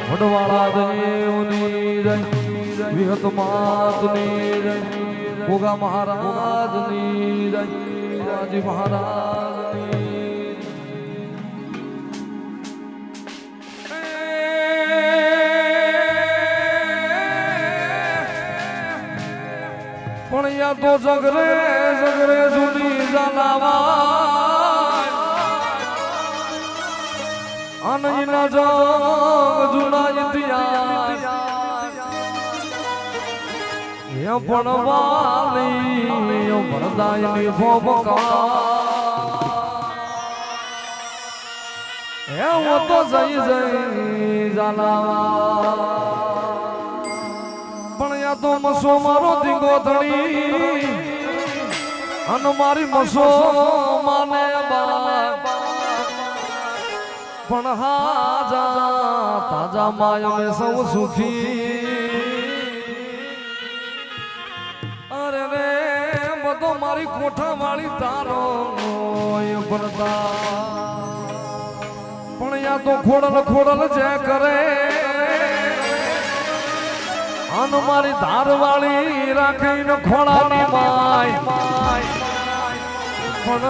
વડવાળા દેવની જય, વિહત માતની જય, ભોગા મહારાજની જય, રાજી મહારાજની. પણ યા તો જગરે જગરે જૂની જાનાવા અનયના જગ જૂના ઇતિહાસ એ પણ વાલી ભરદાયની ભોબકા એ હું તો જઈ જઈ જાનાવા. પણ યા તો મસો મારો ધીંગો ધણી અને મારી મસો માને પણ હાજા તાજા માયો મે સૌ સુખી. અરે રે બધો મારી કોઠા વાળી તારો ભરતા પણ યા તો ખોડલ ખોડલ જે કરે અન મારી ધાર વાળી રાખીને ખોળાની માય પણ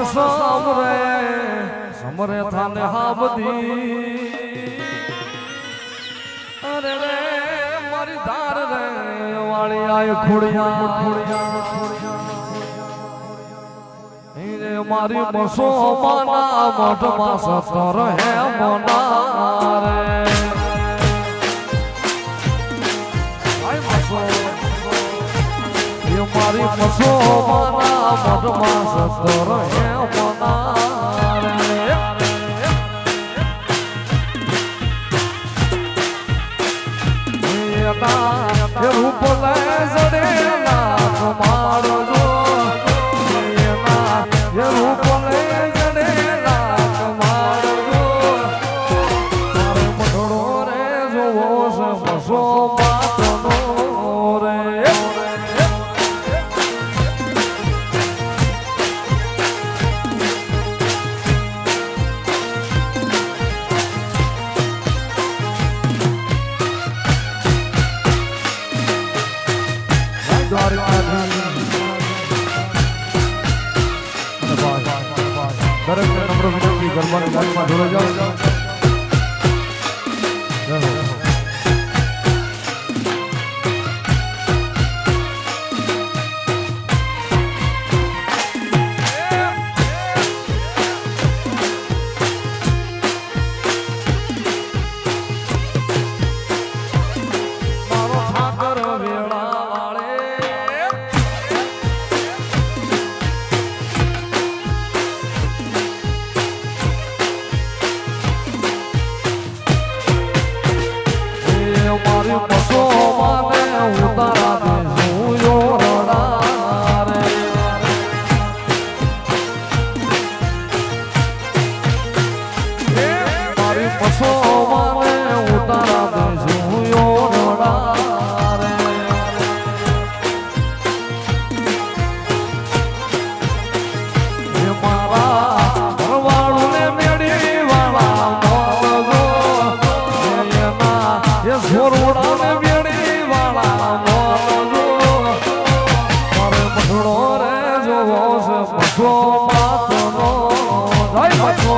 સમરે થાને હા બધી. અરે રે મારી ધાર રે વાળી આય ખોડિયા મારી બસો માના મોઢમાં સતર હે મોના રે મારી બસો માના મોઢમાં સતર હે મોના રે રૂપ લે જડેલા કમાડો રૂપ લે જડેલા કમાડો મારે મઢડો રે જોવો છે બસો માતનો રે. દરેક નમ્ર વિનંતી ગરબાની ગાડીમાં જોડે જાઓ. મારો ઠાકર વેળા વાળે મારી બસો માને ઉતારા દે રડા રે મારી બસો માને ઉતારા દે રડા રે. મારા ઘરવાળું ને મેળી વાળા છોરોડા ને બેડી વાળા મોલો મારે મઢડો રે જોવો છે બસો માતનો જય બસો.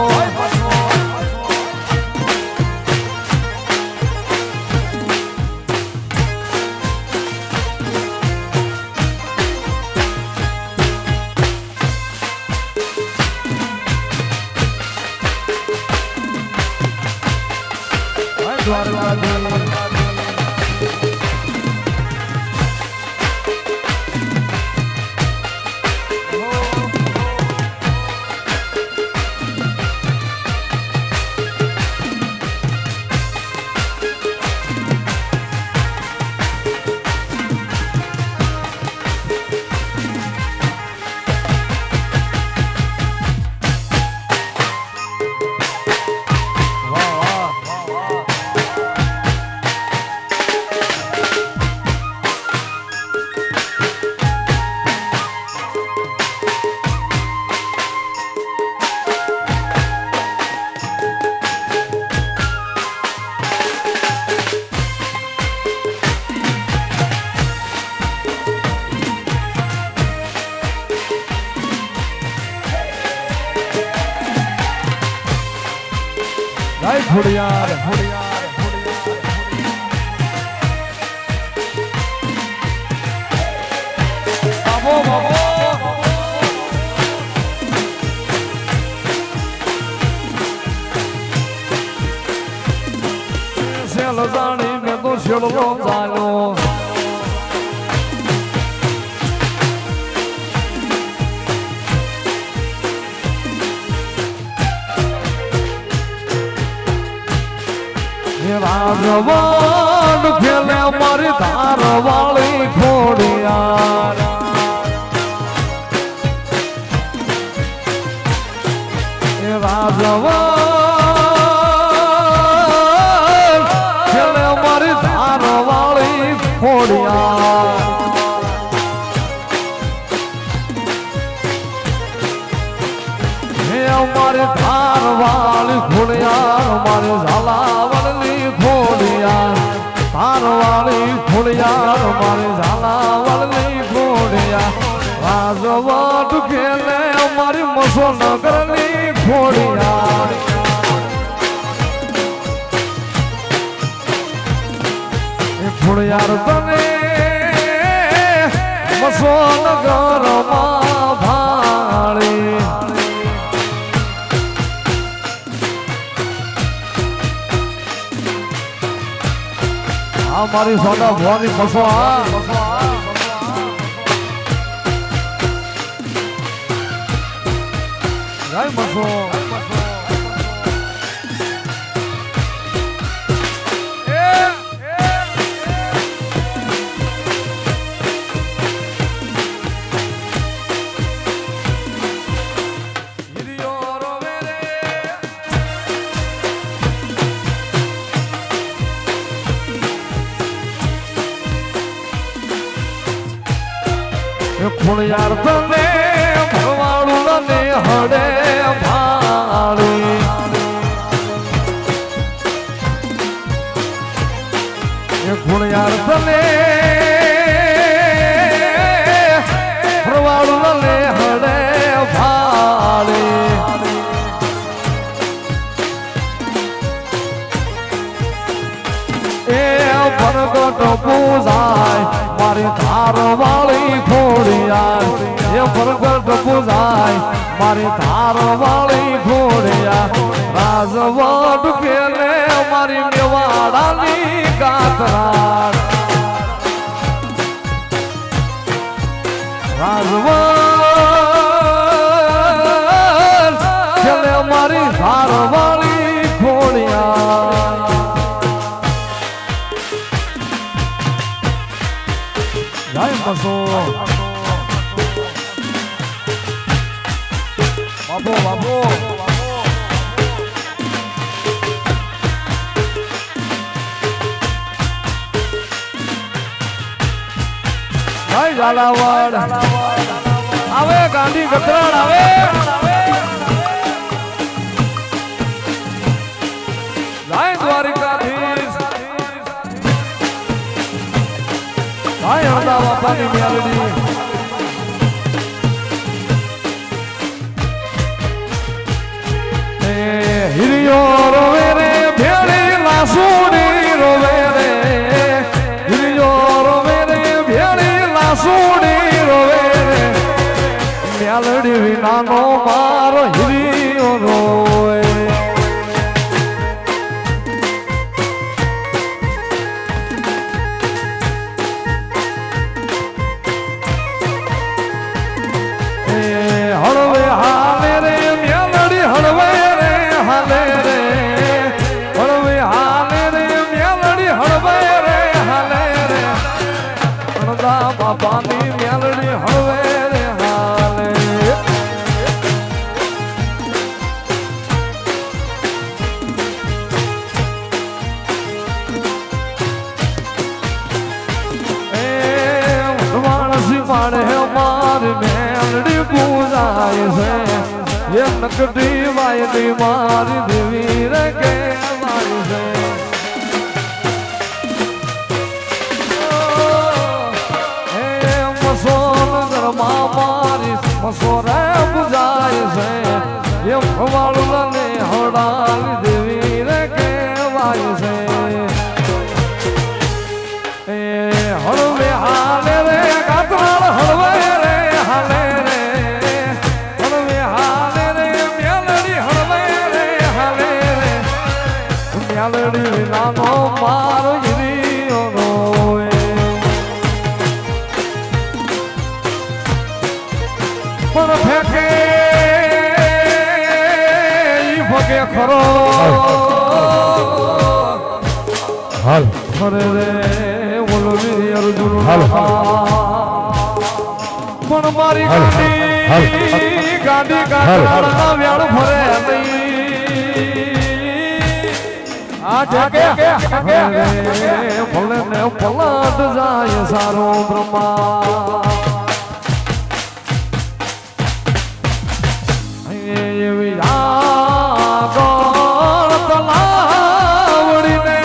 જાય ખોડિયાર બાબો બાબો સેલ જાણી મેં તો શેડલો ચાલ્યો રાજવાડ ખેલે મારી ધાર વાળી ખોડિયાર રાજવાડ ખેલે મારી ધાર વાળી ખોડિયાર મારે ધાર વાળી ખોડિયાર મારે ઝાલાવાડની ખોડિયાર ધાર વાળી ખોડિયાર મારે ઝાલાવાડની ખોડિયાર રાજવાડ ખેલે અમારી મસોનગરની ખોડિયાર એ ખોડિયાર તને મસોનગરમાં ભાળી મારી સોના ભવાની બસો જય બસો ખોડિયાર તને ભરવાડું ને હડે ભાળી ખોડિયાર તને ભરવાડું ને હડે ભાળી એ પ્રગટ પૂજાય મારી ધાર વાળી ખોડિયાર એ પ્રગટ પૂજાય મારી ધાર વાળી ખોડિયાર રાજવાડ ખેલે મારી મેવાડાની ગાતરાર રાજવાડ ખેલે મારી ધાર વાળી ખોડિયાર જય બસો બાબો બાબો જય ઝાલાવાડ આવે ગાંધી ગતરાડ આવે જય દ્વારિકાધીશ જય હરદા બાપાની મેલડી હિરિયો રોવે રે ભેળી લાસુડી રોવે રે હિરિયો રોવે રે ભેળી લાસુડી રોવે રે મેલડી વિનાનો મારો હિરિયો રોવે હળવે હાલે રે મેલડી હળવે રે હાલે રે હળવે હાલે રે મેલડી હળવે રે હાલે રે હળદા બાપાની મેલડી હળવે રે હાલે માણસી પાડે મારી મેલડી પૂજાય છે એ નકડી વાયલી મારી દેવી રે કે મારી છે એ મસોનગરમાં મારી મસોરે પૂજાય છે એ ભવાળું ને હડાલી દેવી રે જાય છે એ હળવે હાલે રે કાતરાળ હળવે રે હાલે રે હળવે હાલે રે મેલડી હળવે રે હાલે રે મેલડી વિનાનો મારો ગીરીઓ રોય પણ ફેંકે ઈ ભગે ખરો હાલ ખરે રે બોલો વીર અર્જુન પણ મારી ગાડી ગાડી ગાડા વ્યાળ ફરે નહીં આ જગે ભલે ને પલટ જાય સારો બ્રહ્મા એવી આગળ તલાવડીને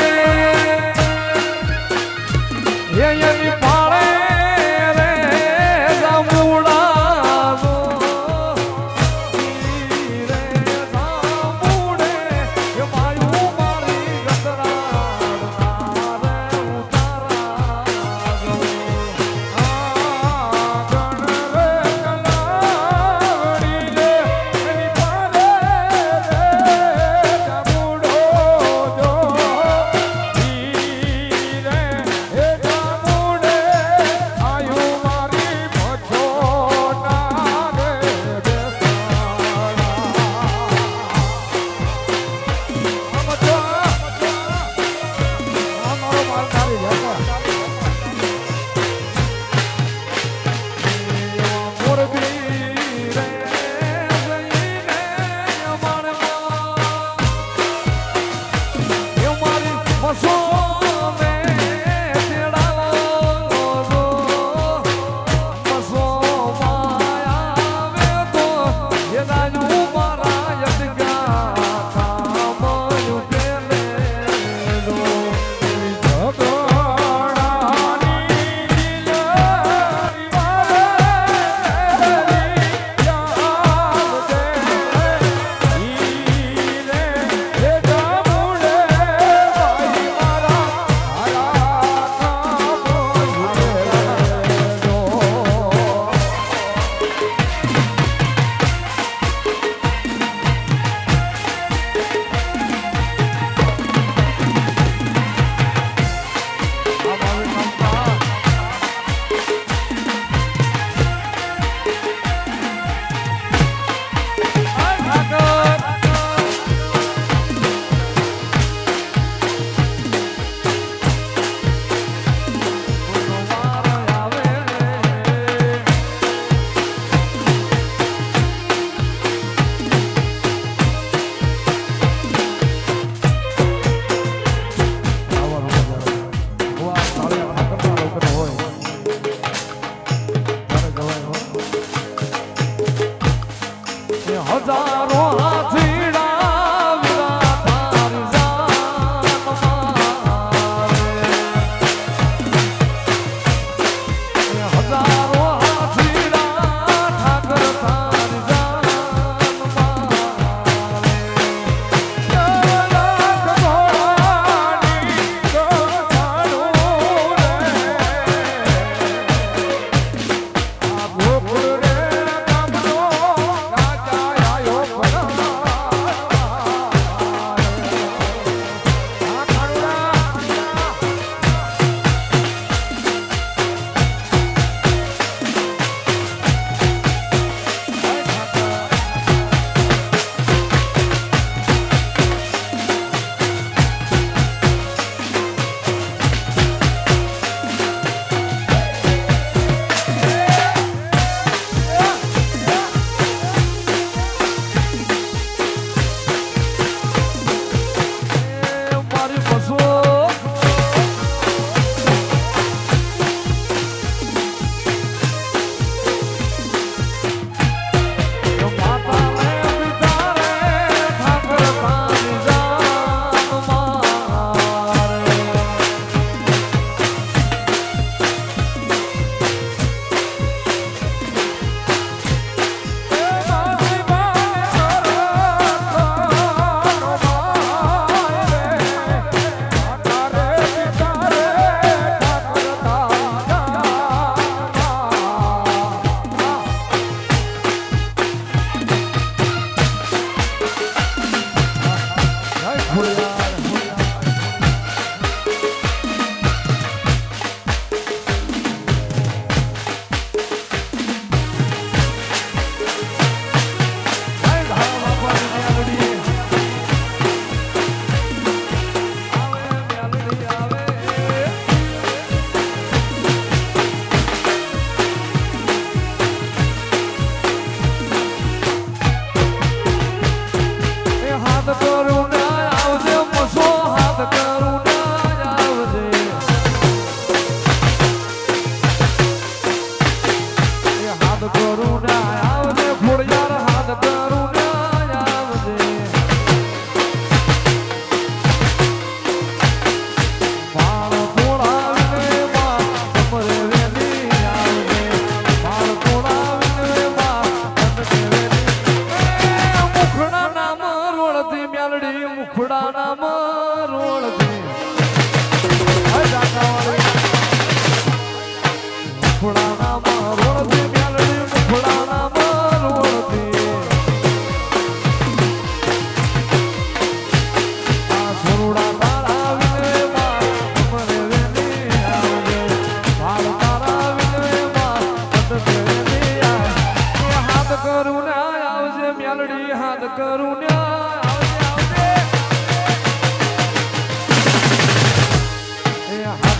એની પાળે રે જામુડાનો રે જામુડે એ માયું મારી ગતરા રે ઉતારા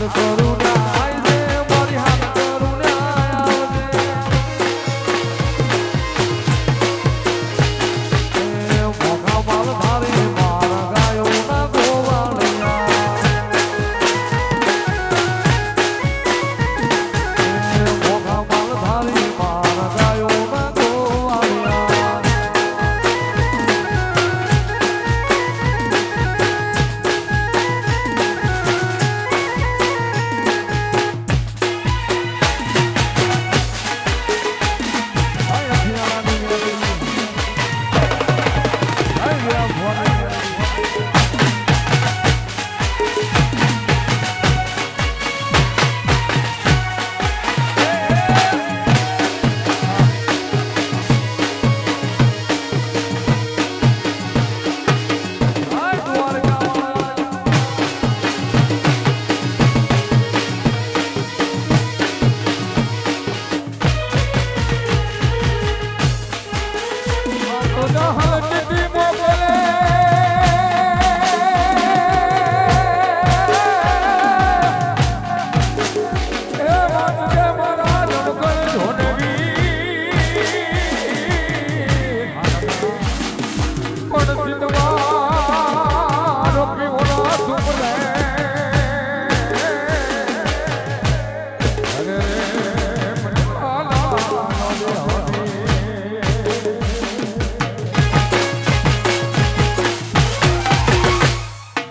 હાથ કરું ને આવજે મારી હાથ કરું ને આવજે એ મોખા માલ ધારી મારા ગાયો ના ગોવાળિયા એ મોખા માલ ધારી મારા ગાયો ના ગોવાળિયા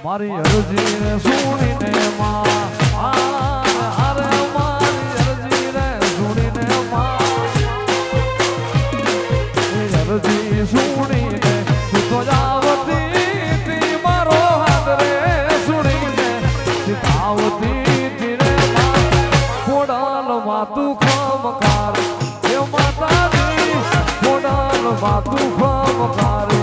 મારી અરજી ને સુણીને માં અરે મારી અરજી ને સુણીને માં અરજી સુણીને તો જાવતી તી મારો હાથ રે સુણીને સીતાવતી તી રે ખોડાલ માતું ખમકાર એ માતાજી ખોડાલ માતું ખમકારે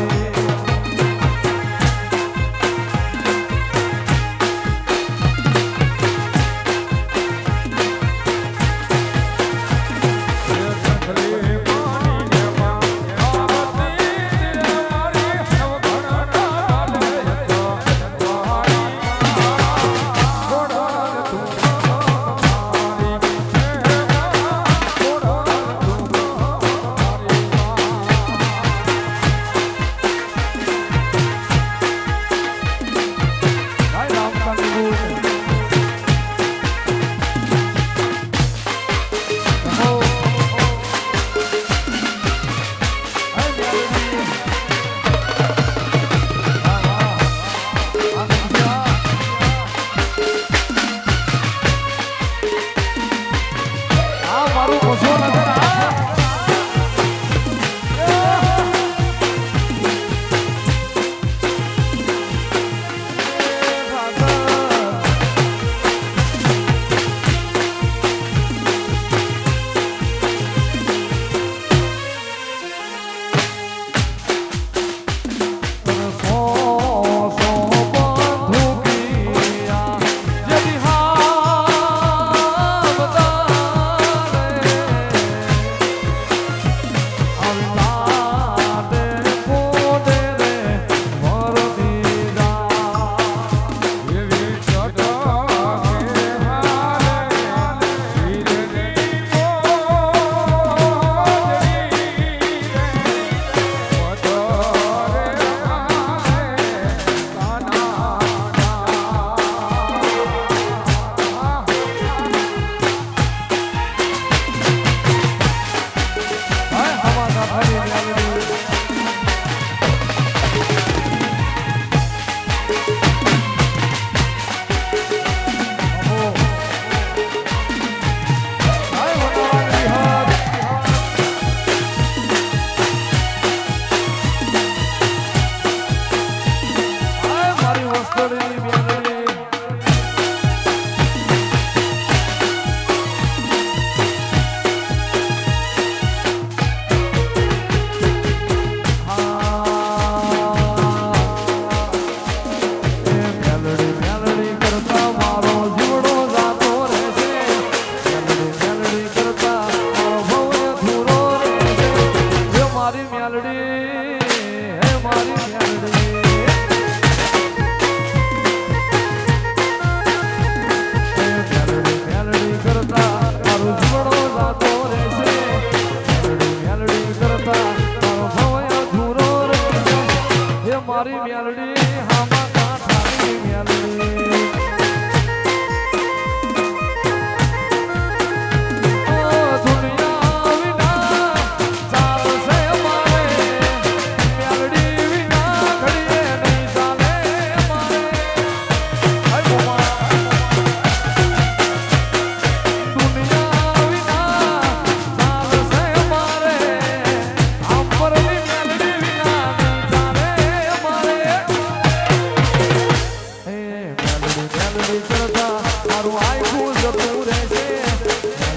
મેલડી કરતા મારું આયખું જતું રહેશે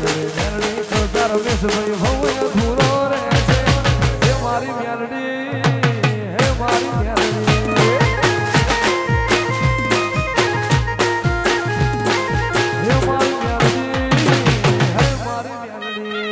મેલડી કરતા રમેશભાઈ ભવ્ય ધૂરો રહેશે હે મારી મેલડી હે મારી મેલડી હે મારી મેલડી હે મારી મેલડી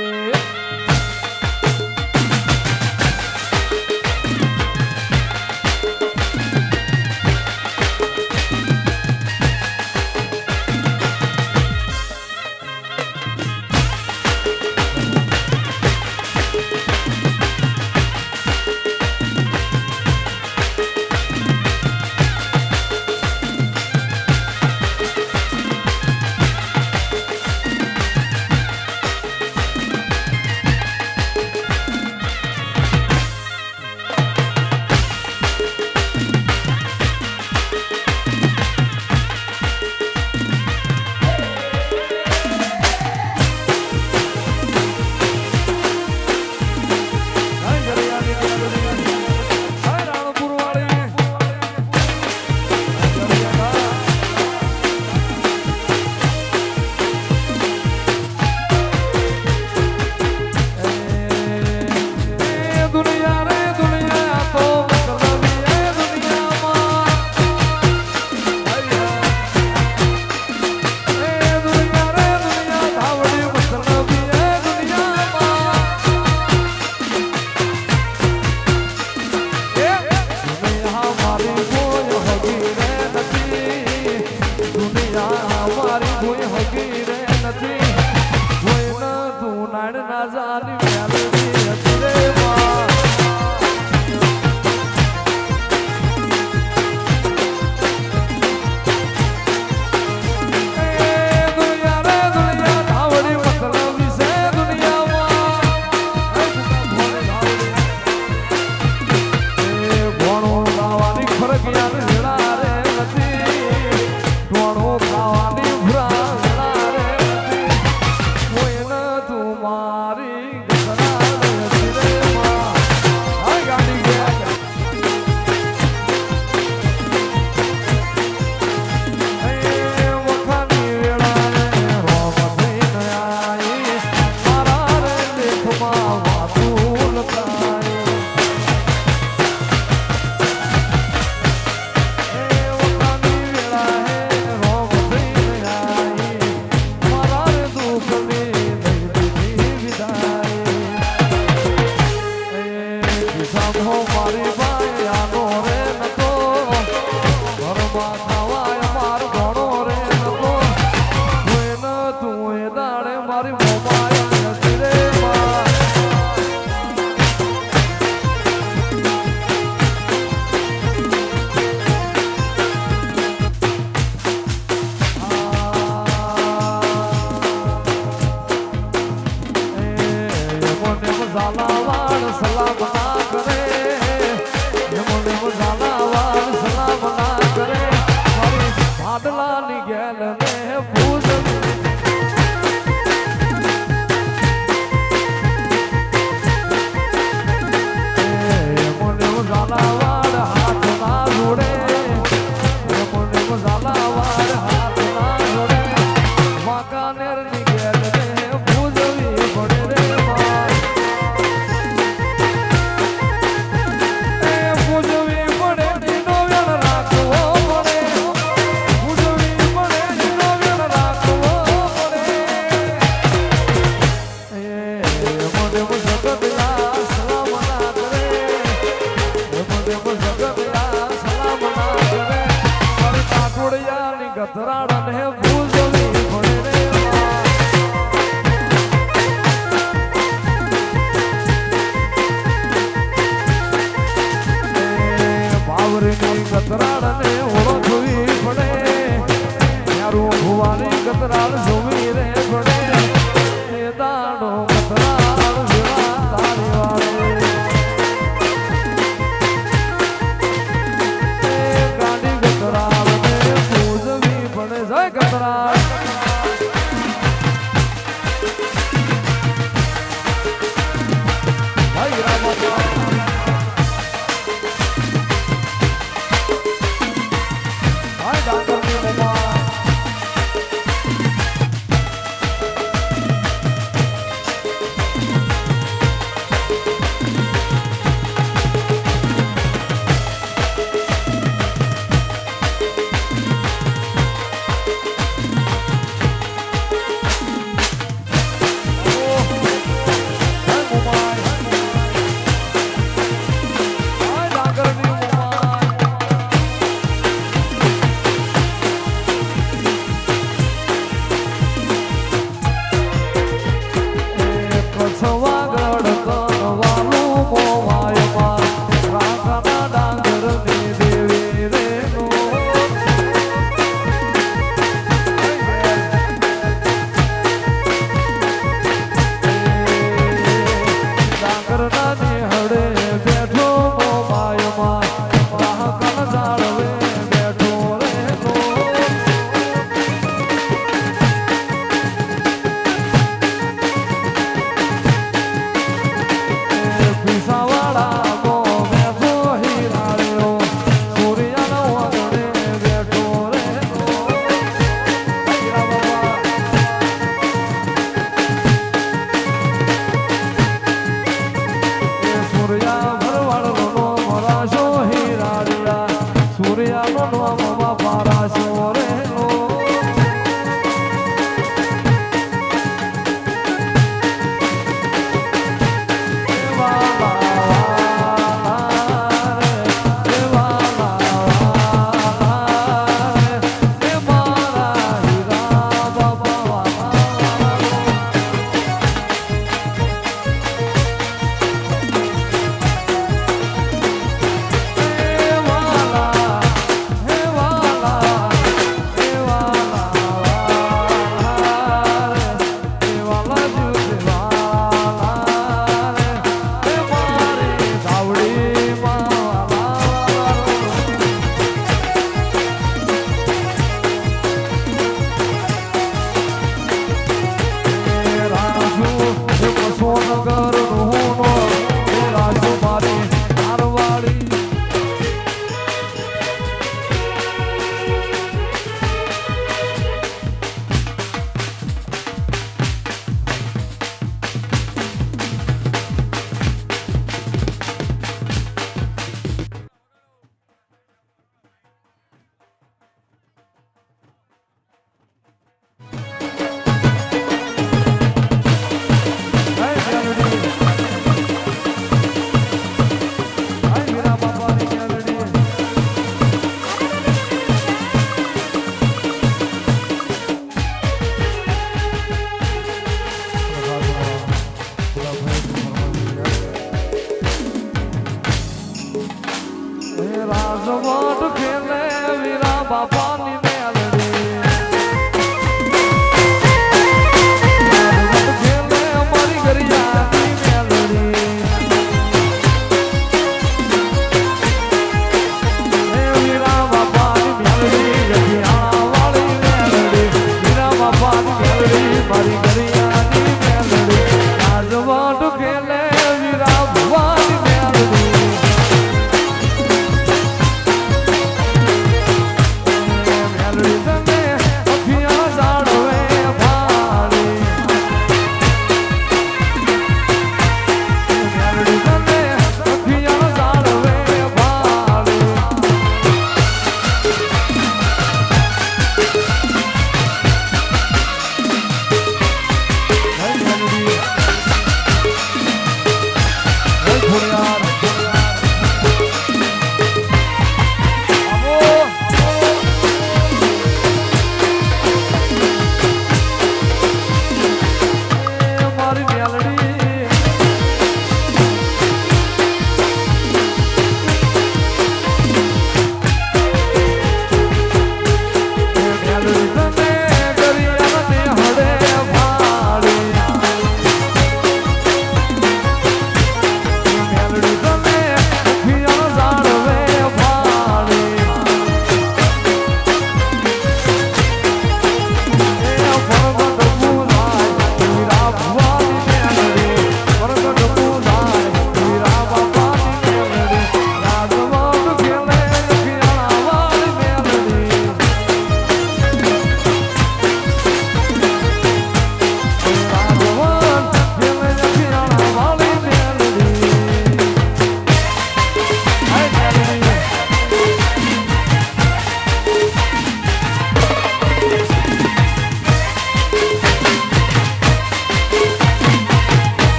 Bye.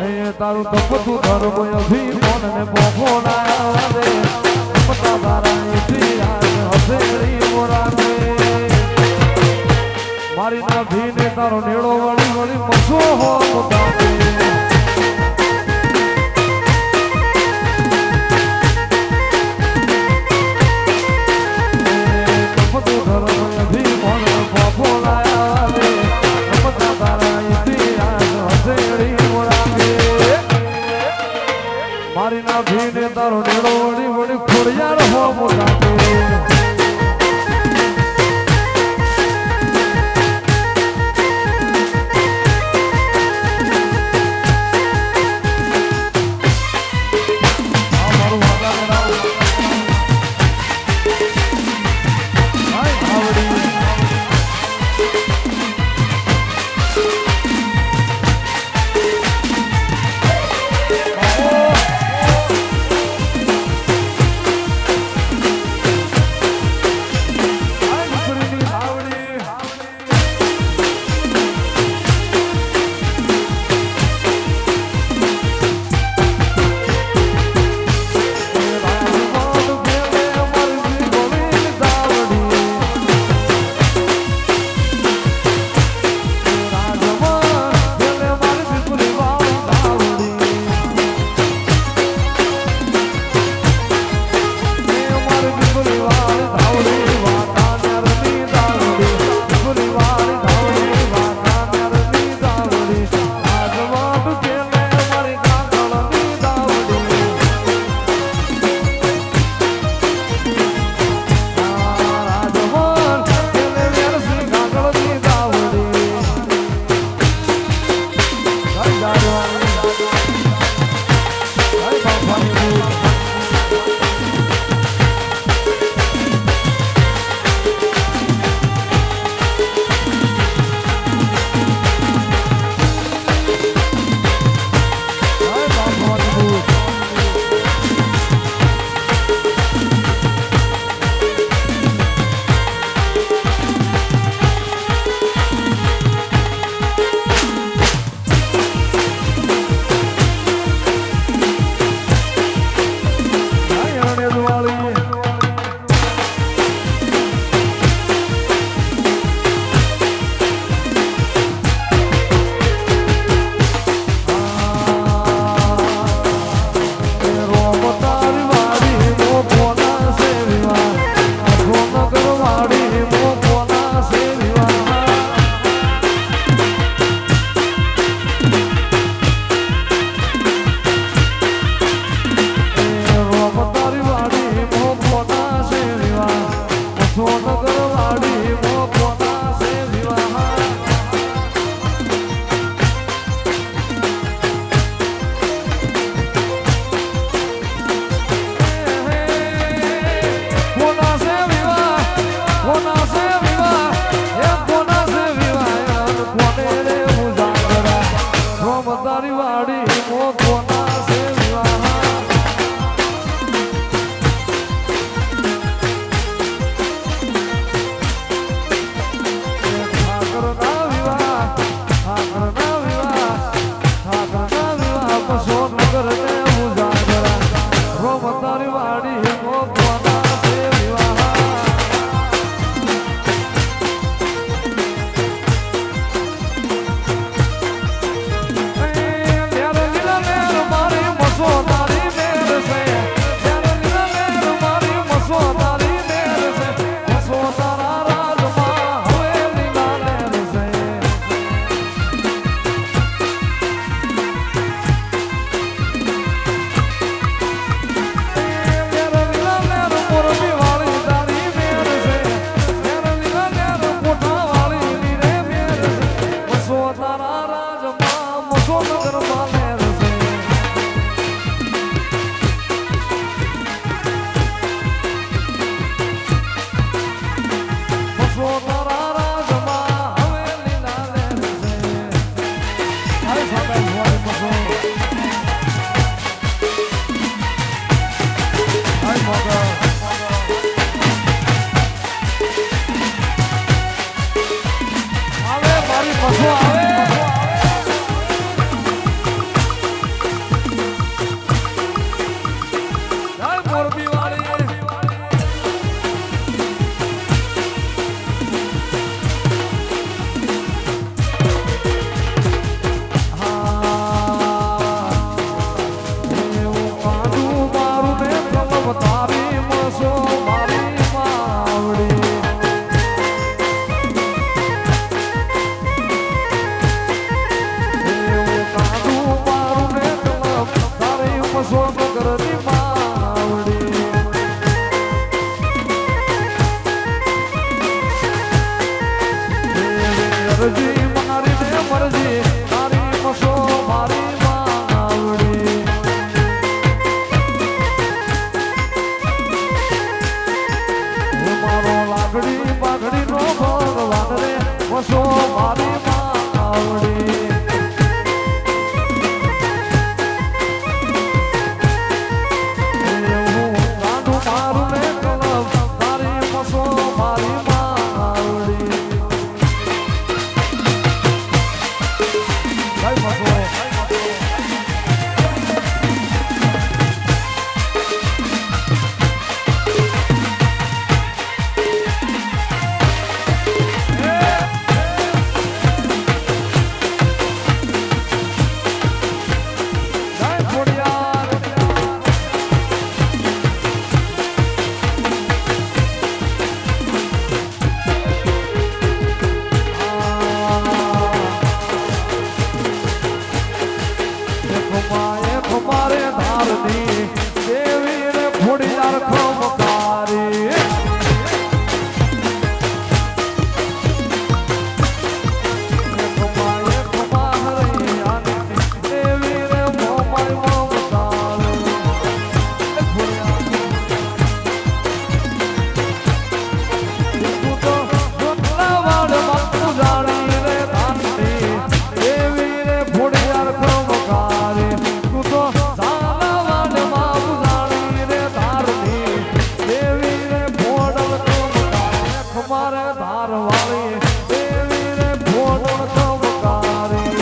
તારું તપતું ધર્મ અભિમાન ને પોખો ના રે મતા તારા ઇતિહાસ હસેડી મોરાને મારી ના ભીને તારો નેડો વળી વળી મસો હો મુતાને તપતું ધર્મ અભિમાન પોખો ના રે મતા તારા ઇતિહાસ હસેડી મારી ના ભીને તારો નેડો વળી વળી ખોડિયાર હો મોટાને સોના ખમાએ ખમારે ધારની દેવી રે ફોડિયાર ખમકારી ખમાએ ખમારે આની દેવી રે મોમાય મમતારો તું તો જોતલાવાડ બાપુ જાણી રે ધારની દેવી રે ફોડિયાર ખમકારી તું તો ઝાલાવાડ બાપુ જાણી રે ધારની દેવી રે ફોડલ ખમકારી ખમારે ધારવાળી દેવી રે ફોડલ ખમકારી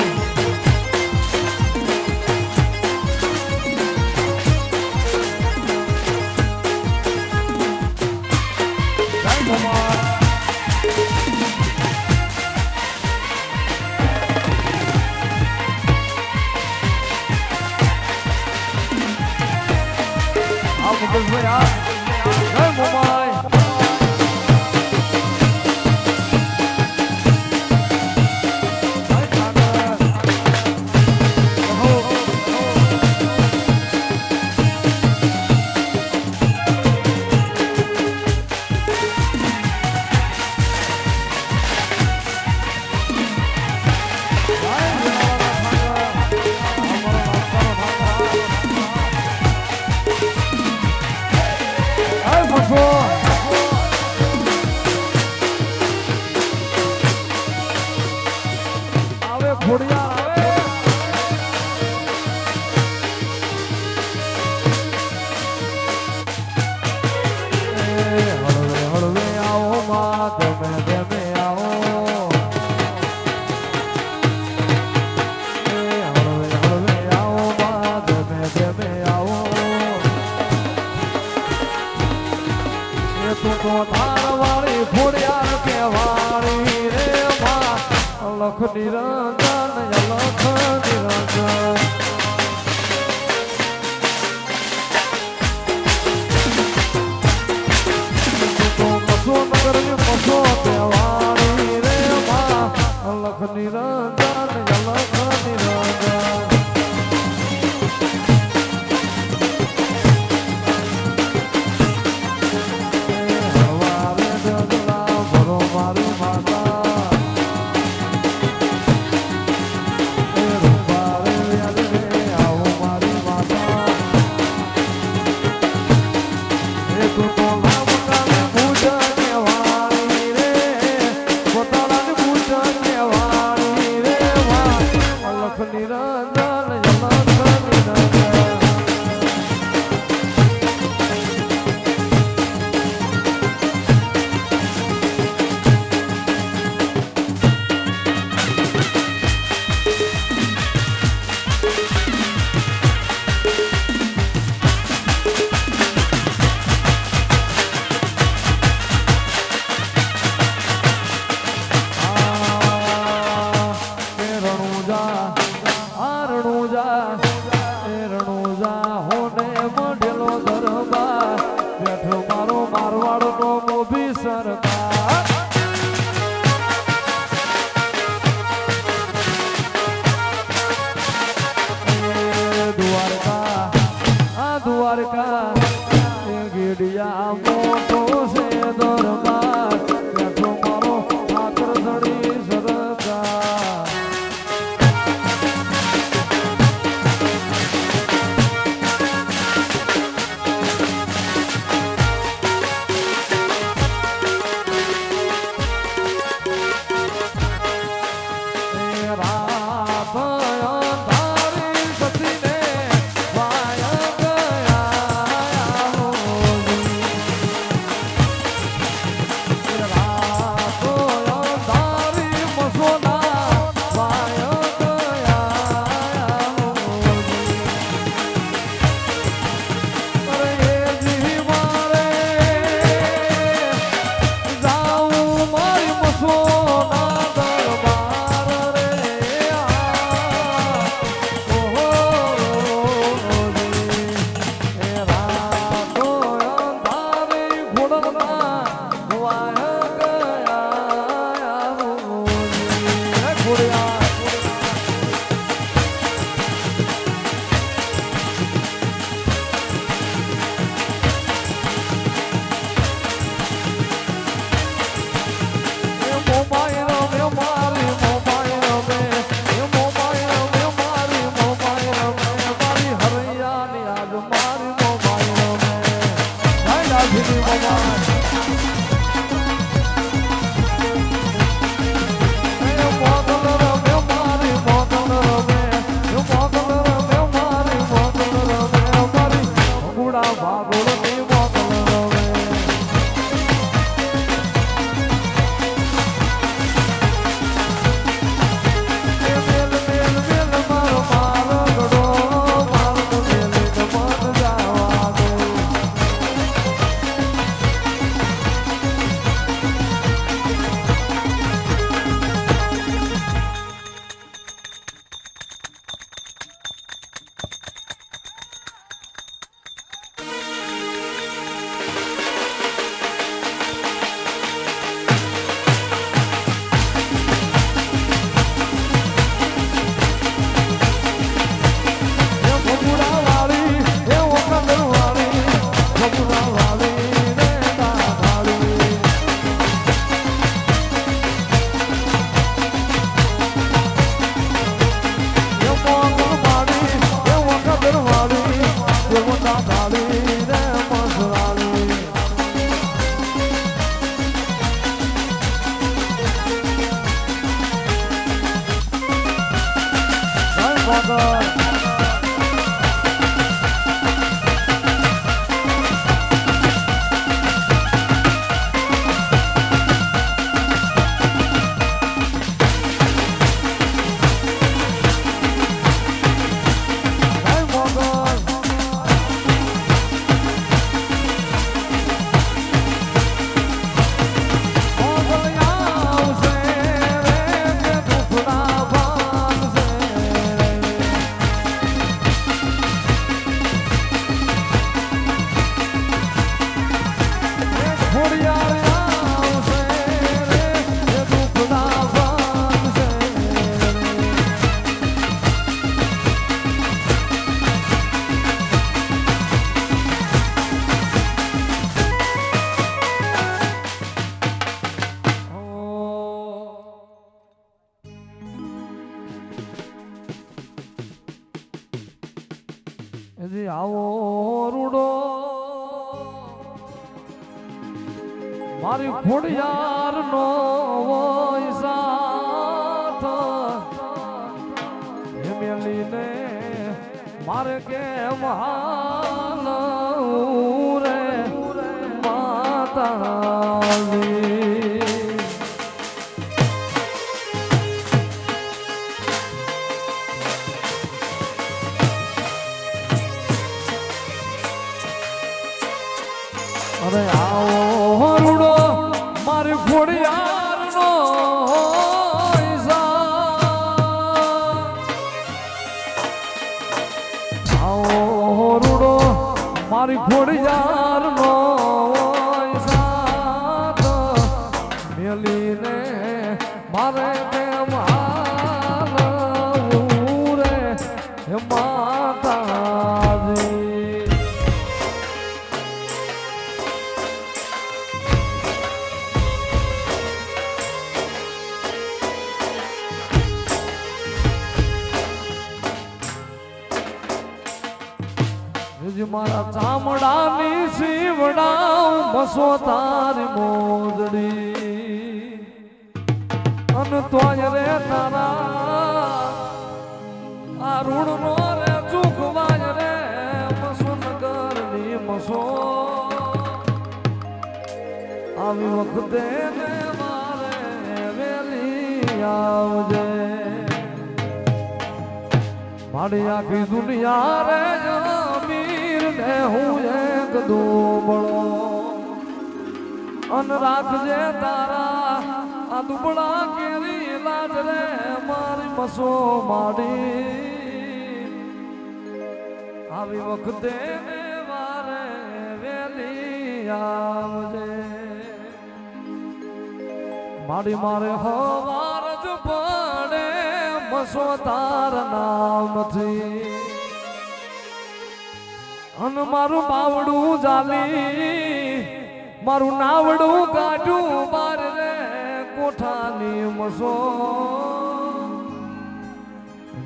જય ભગવાન આ મુકેશભાઈ આ જય મોમાય જય ઠાકર કહો આવે ફોડિયાર આવે હળવે હળવે આવો માં તમે તમે આવો હળવે હળવે આવો માં તમે તમે આવો તું તો ધારવાળી ફોડિયાર કહેવાળી રે માં અલખ નિરંજન અલખ નિરંજન તું તો મસો નગરની મસો કહેવાળી રે માં અલખ નિરંજન અલખ નિરંજન હવારે જગલા ભરો મારી માતા એ રૂપારે વ્યાલે આવો મારી માતા એ તું તો લામકાને પૂજા કહેવાળી રે પોતાનાને પૂજા કહેવાળી રે માં અલખ નિરંજન અલખ નિરંજન હજી આવો રૂડો મારી ખોડિયાર નો હોય સાથ મેલીને મારે કેમ હાલવું રે માતાજી અરે આવો રૂડો મારી ખોડિયાર નો આવો રૂડો મારી ખોડિયાર નો સાથ મેલીને મારે કેમ હાલવું રે માતાજી મારા ચામડાની શીવડાવ બસો તારી મોજડી અન તોય રે તારા આ રૂડ નો રે ચૂકવાય રે મસો નગરની મસો આવી વખતે ને મારે વેલી આવજે મારી આખી દુનિયા રે ને હું એક દુબળો અન રાખજે તારા આ દુબળા કેરી લાજ રે મારી મસો માડી આવી વખતે ને વારે વેલી આવજે માડી મારે હવાર જ પડે મસો તારા નામથી અન મારું બાવડું જાલી મારું નાવડું કાઢું બાર રે કોઠાની મસો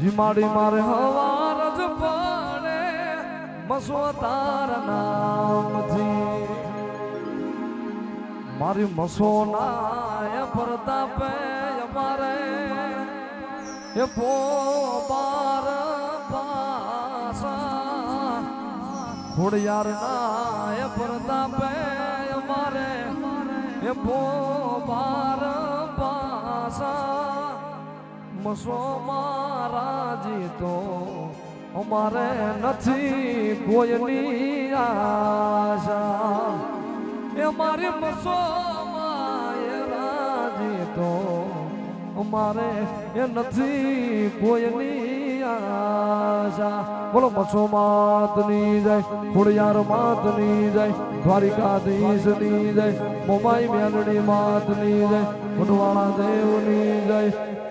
જીમાડી મારે હવાર જ પડે મસો તારા નામથી મારી મસો ના પ્રતાપે અમારે એ પો બાર ખોડિયાર ના પ્રતાપે અમારે એ બાર પાસા મસો મારાજી તો અમારે નથી કોઈની આશા એ મારી મસો રાજી તો અમારે એ નથી કોઈની આશા બોલો મસો માતની જય ખોડિયાર માતની જય દ્વારિકાધીશની જય મોમાઈ મેલડી માતની જય ગુણવાળા દેવની જય